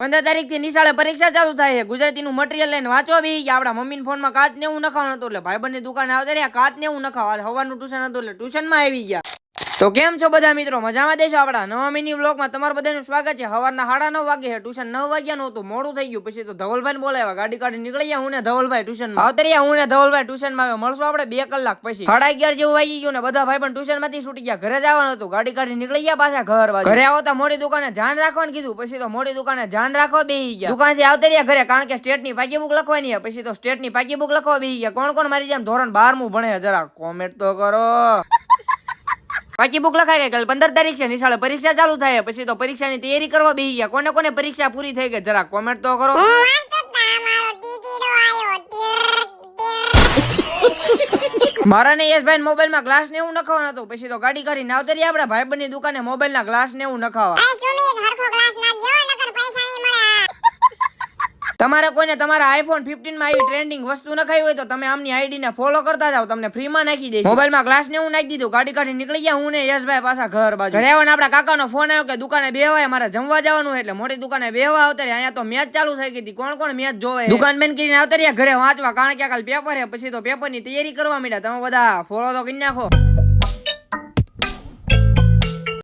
15 તારીખ થી નિશાળે પરીક્ષા ચાલુ થાય છે. ગુજરાતીનું મટીરિયલ લઈને વાંચવા બેસી ગયા. આપડા મમ્મીના ફોનમાં કાચ ને એવું નખાવાનું હતું એટલે ભાઈબંધની દુકાને આવતા રહ્યા કાચ ને એવું નખાવા. સવારનું ટ્યુશન હતું એટલે ટ્યુશનમાં આવી ગયા. તો કેમ છો બધા મિત્રો, મજામાં દેશો? આપડા નવા મિની વ્લોગમાં તમારું બધાનું સ્વાગત છે. સવારના 9:30 વાગે છે, ટ્યુશન 9 વાગ્યાનું હતું, મોડું થઈ ગયું. પછી તો ધવલભાઈ બોલાવ્યા, ગાડી કાઢી નીકળી ગયા. હું ને ધવલભાઈ ટ્યુશનમાં આવતર્યા. હું ને ધવલભાઈ ટ્યુશનમાં આવ્યા. મળશું આપણે 2 કલાક પછી. 11:30 જેવું વાગી ગયું ને બધા ભાઈ પણ ટ્યુશન માંથી છૂટી ગયા. ઘરે જવાનું હતું, ગાડી કાઢી નીકળી ગયા પાછા ઘર બાજુ. ઘરે આવતા મોડી દુકાને ધ્યાન રાખવાનું કીધું. પછી તો મોડી દુકાને ધ્યાન રાખવા બેસી ગયા. દુકાનથી આવતર્યા ઘરે, કારણ કે સ્ટેટની પાકી બુક લખવાની છે. પછી તો સ્ટેટની પાકી બુક લખવા બેસી ગયા. કોણ કોણ મારી જેમ ધોરણ 12મું ભણે જરા કોમેન્ટ તો કરો. પાકી બુક લખાઈ ગઈ. કાલ 15 તારીખ છે, નિશાળે પરીક્ષા ચાલુ થાય. પછી તો પરીક્ષાની તૈયારી કરવા બેસી ગયા. કોને કોને પરીક્ષા પૂરી થઈ ગઈ જરા કોમેન્ટ તો કરો. મારા ને યશભાઈ મોબાઈલમાં ગ્લાસ ને એવું નખાવાનું હતું. પછી તો ગાડી કાઢીને આવતરી આપડા ભાઈબંધની દુકાને મોબાઈલના ગ્લાસ ને એવું નખાવા. તમારે કોઈને તમારા આઈફોન 15 માં આવી ટ્રેન્ડિંગ વસ્તુ નખાઈ હોય તો તમે આમની આઈડી ને ફોલો કરતા જાવ, તમને ફ્રી માં નાખી દઈશ. મોબાઈલમાં ગ્લાસ ને હું નાખી દીધું, ગાડી કાઢી નીકળી ગયા. હું ને યશભાઈ પાછા ઘર બાજુ. ઘરે આવવાને આપડા કાકાનો ફોન આવ્યો કે દુકાને બેહવાય, મારે જમવા જવાનું એટલે મોટી દુકાને બેહવા આવતરી. અહીંયા તો મેચ ચાલુ થઈ ગઈ હતી, કોણ કોણ મેચ જોવે. દુકાન બંધ કરીને આવતર્યા ઘરે વાંચવા, કારણ કે કાલ પેપર છે. પછી તો પેપર ની તૈયારી કરવા માંડ્યા. તમે બધા ફોલો તો કરી નાખો.